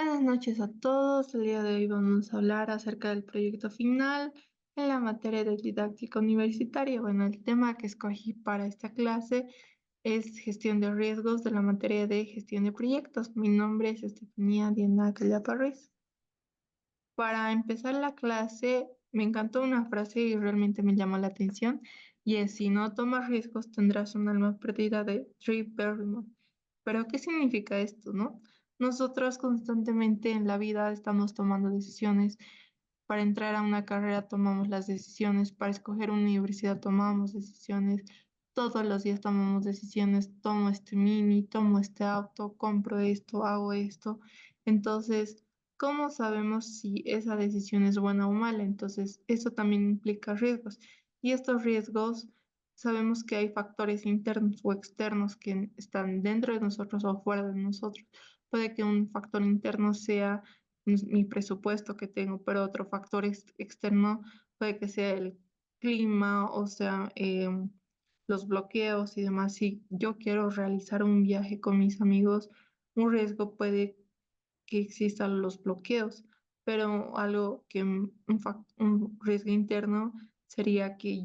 Buenas noches a todos. El día de hoy vamos a hablar acerca del proyecto final en la materia de didáctica universitaria. Bueno, el tema que escogí para esta clase es gestión de riesgos de la materia de gestión de proyectos. Mi nombre es Estefanía Diana Callaparris. Para empezar la clase, me encantó una frase y realmente me llamó la atención, y es: si no tomas riesgos, tendrás un alma perdida, de Drew Barrymore. Pero, ¿qué significa esto, no? Nosotros constantemente en la vida estamos tomando decisiones. Para entrar a una carrera tomamos las decisiones, para escoger una universidad tomamos decisiones, todos los días tomamos decisiones: tomo este mini, tomo este auto, compro esto, hago esto. Entonces, ¿cómo sabemos si esa decisión es buena o mala? Entonces, eso también implica riesgos. Y estos riesgos, sabemos que hay factores internos o externos que están dentro de nosotros o fuera de nosotros. Puede que un factor interno sea mi presupuesto que tengo, pero otro factor externo puede que sea el clima, o sea, los bloqueos y demás. Si yo quiero realizar un viaje con mis amigos, un riesgo puede que existan los bloqueos, pero algo que un riesgo interno sería que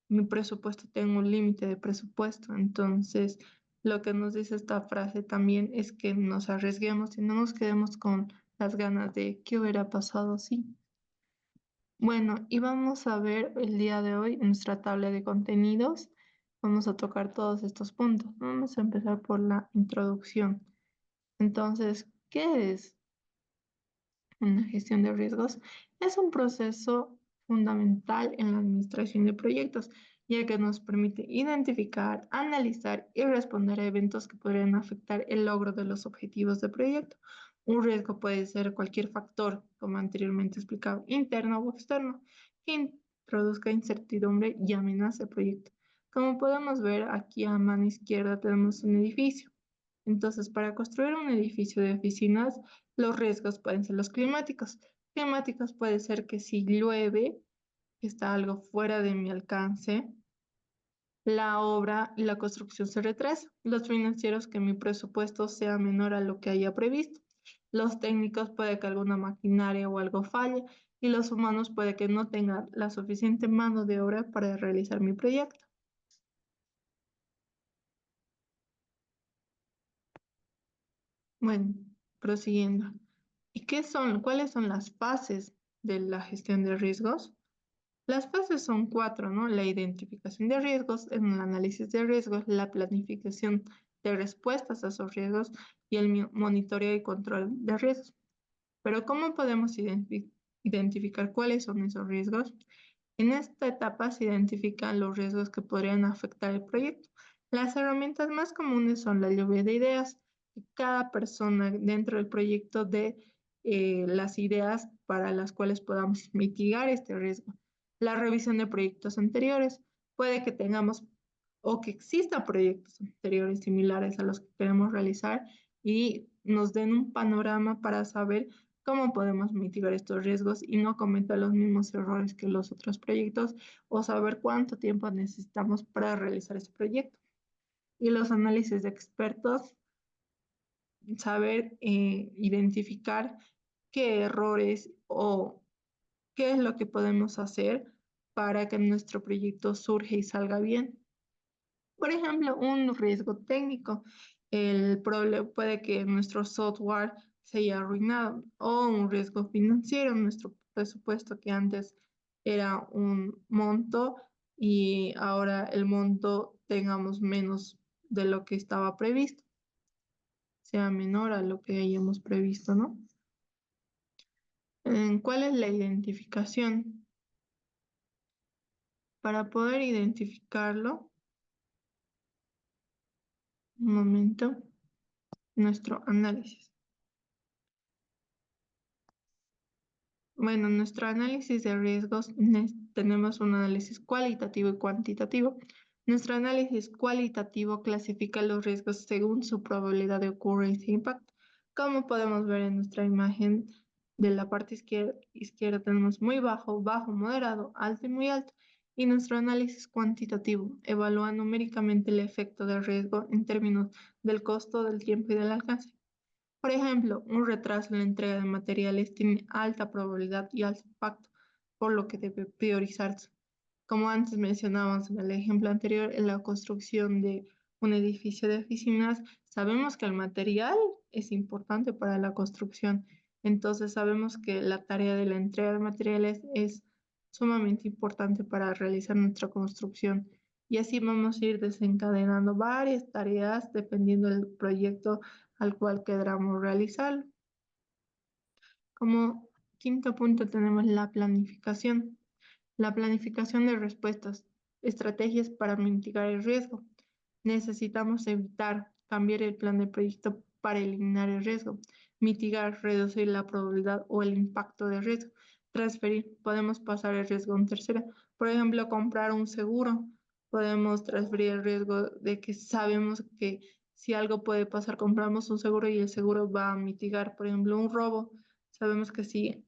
mi presupuesto, tengo un límite de presupuesto. Entonces, lo que nos dice esta frase también es que nos arriesguemos y no nos quedemos con las ganas de qué hubiera pasado si. Bueno, y vamos a ver el día de hoy nuestra tabla de contenidos. Vamos a tocar todos estos puntos. Vamos a empezar por la introducción. Entonces, ¿qué es una gestión de riesgos? Es un proceso fundamental en la administración de proyectos, ya que nos permite identificar, analizar y responder a eventos que podrían afectar el logro de los objetivos del proyecto. Un riesgo puede ser cualquier factor, como anteriormente explicado, interno o externo, que introduzca incertidumbre y amenace el proyecto. Como podemos ver aquí a mano izquierda tenemos un edificio. Entonces, para construir un edificio de oficinas, los riesgos pueden ser los climáticos. Climáticos puede ser que si llueve, que está algo fuera de mi alcance, la obra y la construcción se retrasa. Los financieros, que mi presupuesto sea menor a lo que haya previsto. Los técnicos, puede que alguna maquinaria o algo falle. Y los humanos, puede que no tengan la suficiente mano de obra para realizar mi proyecto. Bueno, prosiguiendo. ¿Y cuáles son las fases de la gestión de riesgos? Las fases son cuatro, ¿no? La identificación de riesgos, el análisis de riesgos, la planificación de respuestas a esos riesgos y el monitoreo y control de riesgos. Pero, ¿cómo podemos identificar cuáles son esos riesgos? En esta etapa se identifican los riesgos que podrían afectar el proyecto. Las herramientas más comunes son la lluvia de ideas, que cada persona dentro del proyecto dé las ideas para las cuales podamos mitigar este riesgo. La revisión de proyectos anteriores. Puede que tengamos o que existan proyectos anteriores similares a los que queremos realizar y nos den un panorama para saber cómo podemos mitigar estos riesgos y no cometer los mismos errores que los otros proyectos, o saber cuánto tiempo necesitamos para realizar este proyecto. Y los análisis de expertos, saber identificar qué errores o qué es lo que podemos hacer para que nuestro proyecto surja y salga bien. Por ejemplo, un riesgo técnico. El problema puede que nuestro software se haya arruinado, o un riesgo financiero, nuestro presupuesto que antes era un monto y ahora el monto tengamos menos de lo que estaba previsto, sea menor a lo que hayamos previsto, ¿no? ¿Cuál es la identificación? Para poder identificarlo, un momento, nuestro análisis. Bueno, en nuestro análisis de riesgos tenemos un análisis cualitativo y cuantitativo. Nuestro análisis cualitativo clasifica los riesgos según su probabilidad de ocurrencia e impacto. Como podemos ver en nuestra imagen de la parte izquierda tenemos muy bajo, bajo, moderado, alto y muy alto. Y nuestro análisis cuantitativo evalúa numéricamente el efecto del riesgo en términos del costo, del tiempo y del alcance. Por ejemplo, un retraso en la entrega de materiales tiene alta probabilidad y alto impacto, por lo que debe priorizarse. Como antes mencionábamos en el ejemplo anterior, en la construcción de un edificio de oficinas, sabemos que el material es importante para la construcción. Entonces sabemos que la tarea de la entrega de materiales es sumamente importante para realizar nuestra construcción. Y así vamos a ir desencadenando varias tareas dependiendo del proyecto al cual queramos realizar. Como quinto punto tenemos la planificación. La planificación de respuestas, estrategias para mitigar el riesgo. Necesitamos evitar cambiar el plan de proyecto para eliminar el riesgo, mitigar, reducir la probabilidad o el impacto de riesgo, transferir, podemos pasar el riesgo a un tercero. Por ejemplo, comprar un seguro, podemos transferir el riesgo de que sabemos que si algo puede pasar, compramos un seguro y el seguro va a mitigar, por ejemplo, un robo. Sabemos que si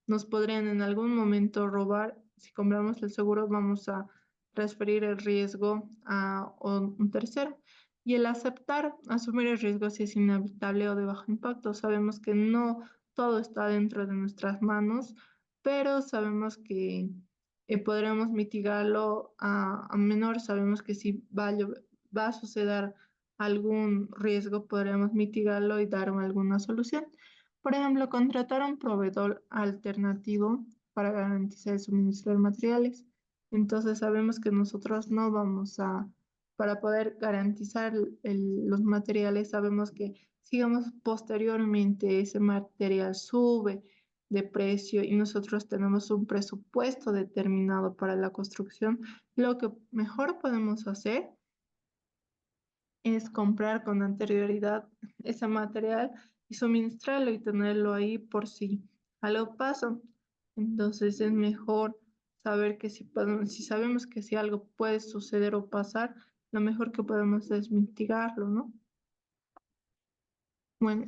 nos podrían en algún momento robar. Si compramos el seguro, vamos a transferir el riesgo a un tercero. Y el aceptar, asumir el riesgo si es inevitable o de bajo impacto. Sabemos que no todo está dentro de nuestras manos, pero sabemos que podremos mitigarlo a menor. Sabemos que si va a suceder algún riesgo, podremos mitigarlo y dar alguna solución. Por ejemplo, contratar a un proveedor alternativo para garantizar el suministro de materiales. Entonces sabemos que nosotros no vamos a, para poder garantizar los materiales, sabemos que sigamos posteriormente ese material sube de precio y nosotros tenemos un presupuesto determinado para la construcción. Lo que mejor podemos hacer es comprar con anterioridad ese material y suministrarlo y tenerlo ahí por si algo pasa. Entonces es mejor saber que si sabemos que si algo puede suceder o pasar, lo mejor que podemos es mitigarlo, ¿no? Bueno,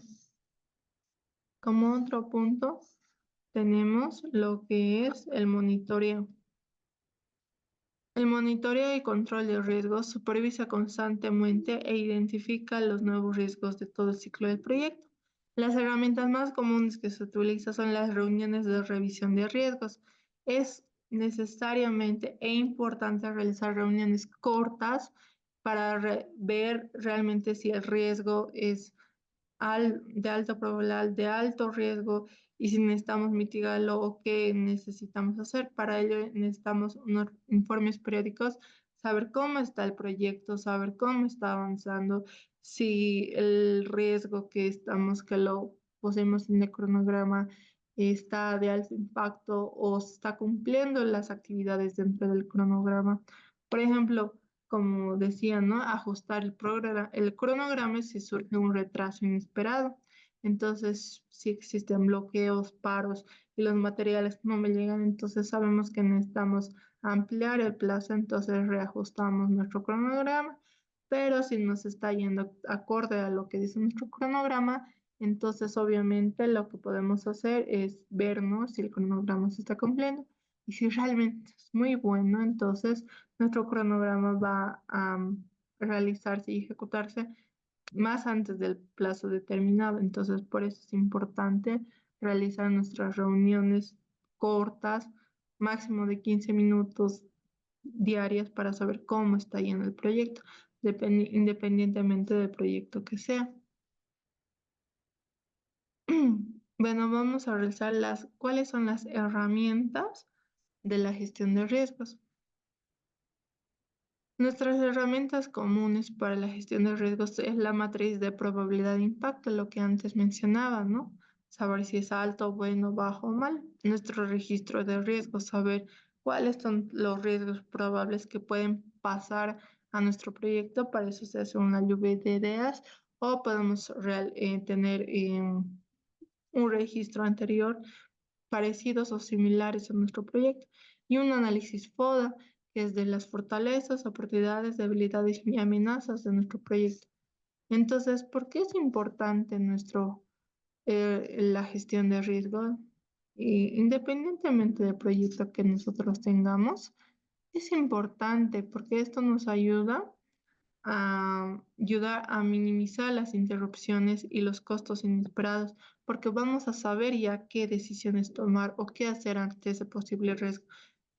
como otro punto tenemos lo que es el monitoreo. El monitoreo y control de riesgos supervisa constantemente e identifica los nuevos riesgos de todo el ciclo del proyecto. Las herramientas más comunes que se utilizan son las reuniones de revisión de riesgos. Es necesariamente e importante realizar reuniones cortas para ver realmente si el riesgo es de alta probabilidad, de alto riesgo y si necesitamos mitigarlo o qué necesitamos hacer. Para ello necesitamos unos informes periódicos, saber cómo está el proyecto, saber cómo está avanzando, si el riesgo que estamos, que lo pusimos en el cronograma, está de alto impacto o se está cumpliendo las actividades dentro del cronograma. Por ejemplo, como decía, ¿no? Ajustar el cronograma si surge un retraso inesperado. Entonces, si existen bloqueos, paros y los materiales no me llegan, entonces sabemos que necesitamos ampliar el plazo, entonces reajustamos nuestro cronograma. Pero si nos está yendo acorde a lo que dice nuestro cronograma, entonces obviamente lo que podemos hacer es ver, ¿no? Si el cronograma se está cumpliendo y si realmente es muy bueno, entonces nuestro cronograma va a realizarse y ejecutarse más antes del plazo determinado. Entonces, por eso es importante realizar nuestras reuniones cortas, máximo de 15 minutos diarias para saber cómo está yendo el proyecto, independientemente del proyecto que sea. Bueno, vamos a realizar cuáles son las herramientas de la gestión de riesgos. Nuestras herramientas comunes para la gestión de riesgos es la matriz de probabilidad de impacto, lo que antes mencionaba, ¿no? Saber si es alto, bueno, bajo o mal. Nuestro registro de riesgos, saber cuáles son los riesgos probables que pueden pasar a nuestro proyecto. Para eso se hace una lluvia de ideas o podemos tener un registro anterior parecidos o similares a nuestro proyecto, y un análisis FODA, que es de las fortalezas, oportunidades, debilidades y amenazas de nuestro proyecto. Entonces, ¿por qué es importante la gestión de riesgo? Independientemente del proyecto que nosotros tengamos, es importante porque esto nos ayuda a ayudar a minimizar las interrupciones y los costos inesperados, porque vamos a saber ya qué decisiones tomar o qué hacer ante ese posible riesgo.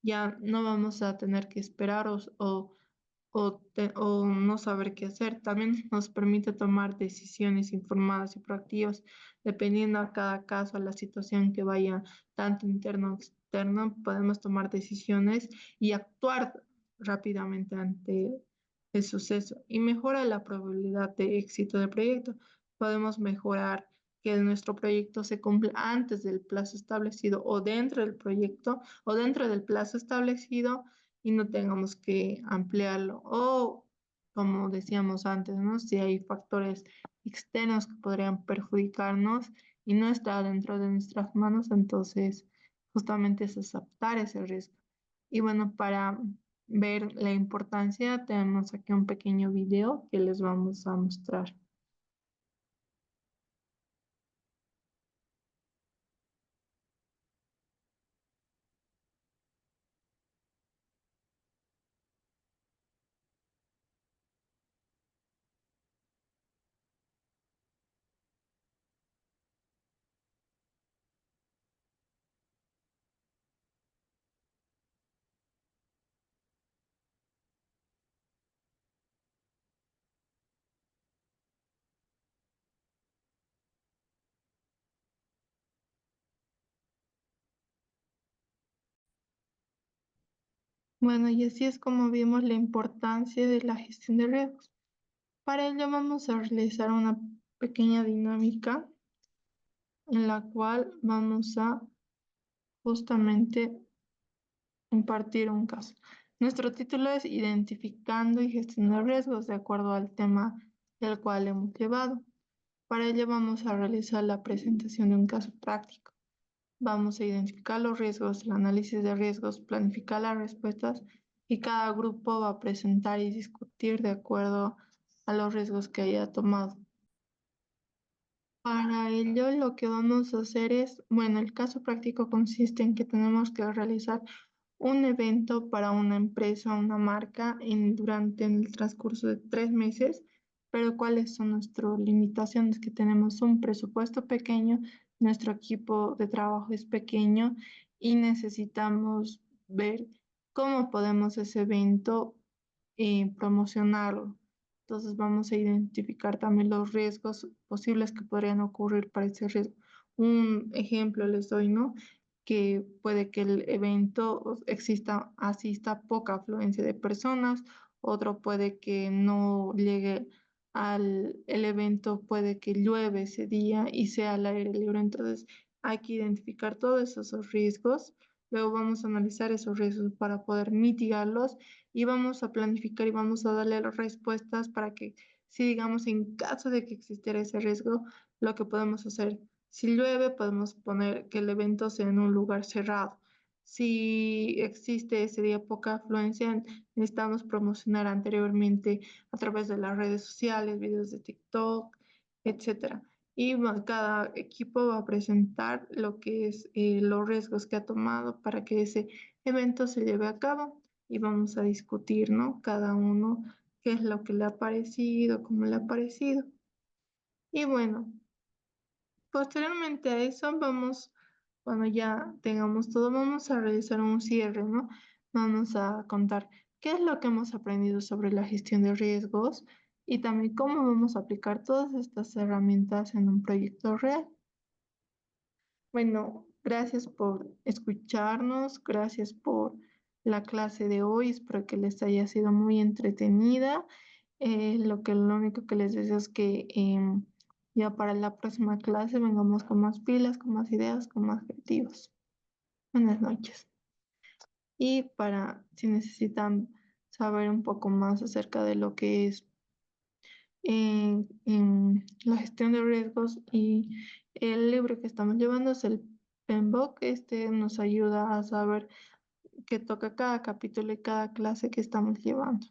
Ya no vamos a tener que esperar o no saber qué hacer. También nos permite tomar decisiones informadas y proactivas, dependiendo a cada caso, a la situación que vaya, tanto interno o externo, podemos tomar decisiones y actuar rápidamente ante el suceso y mejora la probabilidad de éxito del proyecto. Podemos mejorar que nuestro proyecto se cumpla antes del plazo establecido o dentro del proyecto o dentro del plazo establecido y no tengamos que ampliarlo. O, como decíamos antes, ¿no? Si hay factores externos que podrían perjudicarnos y no está dentro de nuestras manos, entonces justamente es aceptar ese riesgo. Y bueno, para ver la importancia, tenemos aquí un pequeño video que les vamos a mostrar. Bueno, y así es como vimos la importancia de la gestión de riesgos. Para ello vamos a realizar una pequeña dinámica en la cual vamos a justamente impartir un caso. Nuestro título es Identificando y gestionando riesgos de acuerdo al tema del cual hemos llevado. Para ello vamos a realizar la presentación de un caso práctico. Vamos a identificar los riesgos, el análisis de riesgos, planificar las respuestas y cada grupo va a presentar y discutir de acuerdo a los riesgos que haya tomado. Para ello, lo que vamos a hacer es, bueno, el caso práctico consiste en que tenemos que realizar un evento para una empresa, una marca, durante el transcurso de 3 meses, pero ¿cuáles son nuestras limitaciones? Que tenemos un presupuesto pequeño, nuestro equipo de trabajo es pequeño y necesitamos ver cómo podemos ese evento promocionarlo. Entonces vamos a identificar también los riesgos posibles que podrían ocurrir para ese riesgo. Un ejemplo les doy, ¿no? Que puede que el evento asista poca afluencia de personas, otro puede que no llegue el evento, puede que llueve ese día y sea al aire libre. Entonces hay que identificar todos esos riesgos. Luego vamos a analizar esos riesgos para poder mitigarlos y vamos a planificar y vamos a darle las respuestas para que, si digamos, en caso de que existiera ese riesgo, lo que podemos hacer. Si llueve, podemos poner que el evento sea en un lugar cerrado. Si existe ese día poca afluencia, necesitamos promocionar anteriormente a través de las redes sociales, videos de TikTok, etcétera. Y cada equipo va a presentar lo que es los riesgos que ha tomado para que ese evento se lleve a cabo y vamos a discutir, ¿no? Cada uno qué es lo que le ha parecido, cómo le ha parecido. Y bueno, posteriormente a eso vamos, cuando ya tengamos todo, vamos a realizar un cierre, ¿no? Vamos a contar qué es lo que hemos aprendido sobre la gestión de riesgos y también cómo vamos a aplicar todas estas herramientas en un proyecto real. Bueno, gracias por escucharnos, gracias por la clase de hoy, espero que les haya sido muy entretenida. Lo único que les deseo es que ya para la próxima clase vengamos con más pilas, con más ideas, con más objetivos. Buenas noches. Y para si necesitan saber un poco más acerca de lo que es en la gestión de riesgos y el libro que estamos llevando es el PMBOK. Este nos ayuda a saber qué toca cada capítulo y cada clase que estamos llevando.